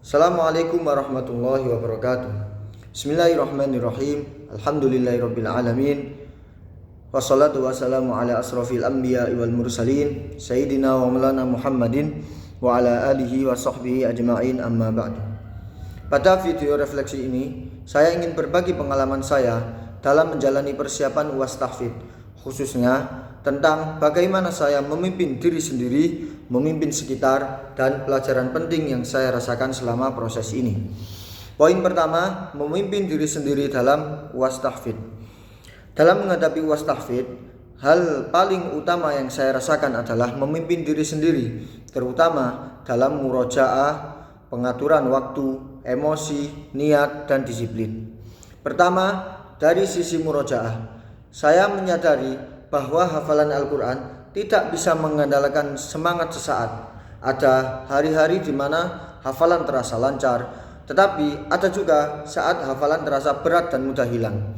Assalamualaikum warahmatullahi wabarakatuh. Bismillahirrahmanirrahim. Alhamdulillahirabbil alamin. Wassalatu wassalamu ala asrofil anbiya wal mursalin sayyidina wa maulana Muhammadin wa ala alihi wa sahbihi ajma'in, amma ba'du. Pada video refleksi ini, saya ingin berbagi pengalaman saya dalam menjalani persiapan UAS tahfidz, khususnya tentang bagaimana saya memimpin diri sendiri, memimpin sekitar, dan pelajaran penting yang saya rasakan selama proses ini. Poin pertama, memimpin diri sendiri dalam UAS tahfidz. Dalam menghadapi UAS tahfidz, hal paling utama yang saya rasakan adalah memimpin diri sendiri, terutama dalam murojaah, pengaturan waktu, emosi, niat, dan disiplin. Pertama, dari sisi murojaah, saya menyadari bahwa hafalan Al-Quran tidak bisa mengandalkan semangat sesaat. Ada hari-hari di mana hafalan terasa lancar, tetapi ada juga saat hafalan terasa berat dan mudah hilang.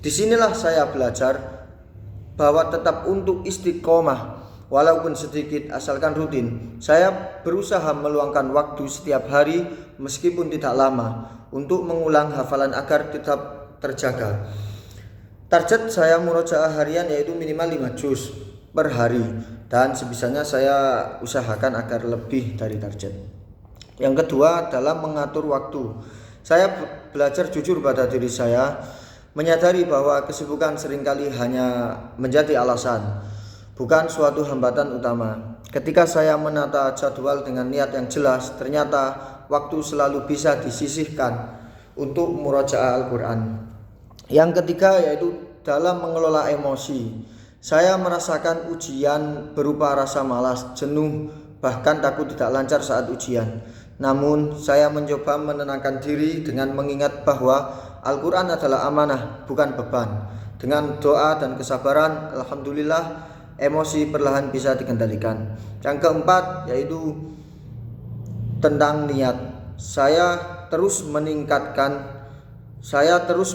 Disinilah saya belajar bahwa tetap untuk istiqomah, walaupun sedikit asalkan rutin. Saya berusaha meluangkan waktu setiap hari meskipun tidak lama untuk mengulang hafalan agar tetap terjaga. Target saya murojaah harian yaitu minimal 5 juz per hari, dan sebisanya saya usahakan agar lebih dari target. Yang kedua, dalam mengatur waktu, saya belajar jujur pada diri saya, menyadari bahwa kesibukan seringkali hanya menjadi alasan, bukan suatu hambatan utama. Ketika saya menata jadwal dengan niat yang jelas, ternyata waktu selalu bisa disisihkan untuk murojaah Al-Quran. Yang ketiga, yaitu dalam mengelola emosi. Saya merasakan ujian berupa rasa malas, jenuh, bahkan takut tidak lancar saat ujian. Namun saya mencoba menenangkan diri dengan mengingat bahwa Al-Quran adalah amanah, bukan beban. Dengan doa dan kesabaran, alhamdulillah, emosi perlahan bisa dikendalikan. Yang keempat, yaitu tentang niat. Saya terus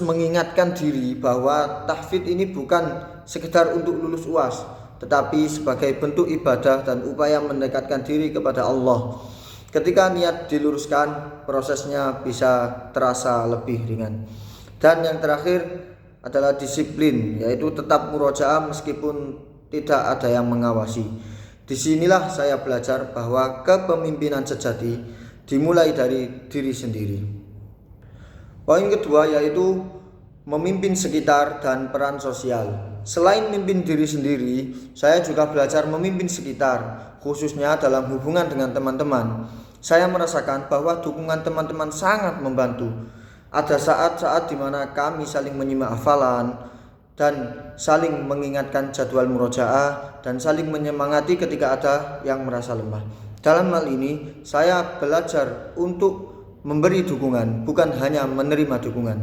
mengingatkan diri bahwa tahfidz ini bukan sekedar untuk lulus UAS, tetapi sebagai bentuk ibadah dan upaya mendekatkan diri kepada Allah. Ketika niat diluruskan, prosesnya bisa terasa lebih ringan. Dan yang terakhir adalah disiplin, yaitu tetap murojaah meskipun tidak ada yang mengawasi. Disinilah saya belajar bahwa kepemimpinan sejati dimulai dari diri sendiri. Poin kedua, yaitu memimpin sekitar dan peran sosial. Selain memimpin diri sendiri, saya juga belajar memimpin sekitar, khususnya dalam hubungan dengan teman-teman. Saya merasakan bahwa dukungan teman-teman sangat membantu. Ada saat-saat di mana kami saling menyimak hafalan dan saling mengingatkan jadwal murojaah dan saling menyemangati ketika ada yang merasa lemah. Dalam hal ini, saya belajar untuk memberi dukungan, bukan hanya menerima dukungan.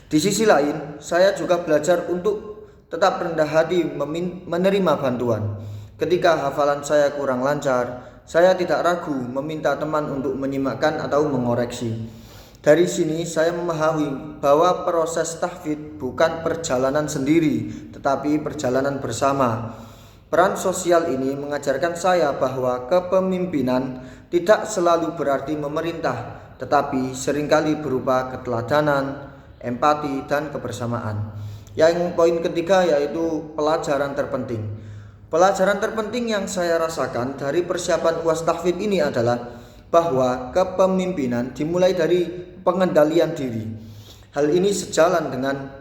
Di sisi lain, saya juga belajar untuk tetap rendah hati menerima bantuan. Ketika hafalan saya kurang lancar, saya tidak ragu meminta teman untuk menyimakkan atau mengoreksi. Dari sini saya memahami bahwa proses tahfidz bukan perjalanan sendiri, tetapi perjalanan bersama. Peran sosial ini mengajarkan saya bahwa kepemimpinan tidak selalu berarti memerintah, tetapi seringkali berupa keteladanan, empati, dan kebersamaan. Yang poin ketiga, yaitu pelajaran terpenting. Pelajaran terpenting yang saya rasakan dari persiapan UAS tahfidz ini adalah bahwa kepemimpinan dimulai dari pengendalian diri. Hal ini sejalan dengan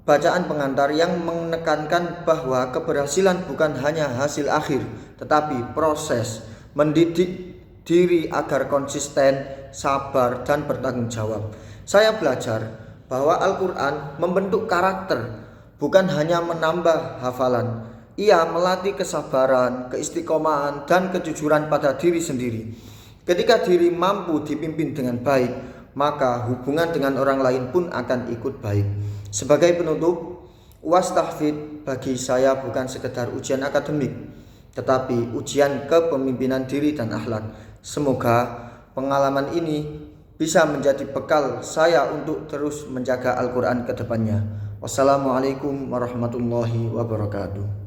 bacaan pengantar yang menekankan bahwa keberhasilan bukan hanya hasil akhir, tetapi proses mendidik diri agar konsisten, sabar, dan bertanggung jawab. Saya belajar bahwa Al-Quran membentuk karakter, bukan hanya menambah hafalan. Ia melatih kesabaran, keistiqomahan, dan kejujuran pada diri sendiri. Ketika diri mampu dipimpin dengan baik, maka hubungan dengan orang lain pun akan ikut baik. Sebagai penutup, UAS tahfidz bagi saya bukan sekedar ujian akademik, tetapi ujian kepemimpinan diri dan akhlak. Semoga pengalaman ini bisa menjadi bekal saya untuk terus menjaga Al-Quran ke depannya. Wassalamualaikum warahmatullahi wabarakatuh.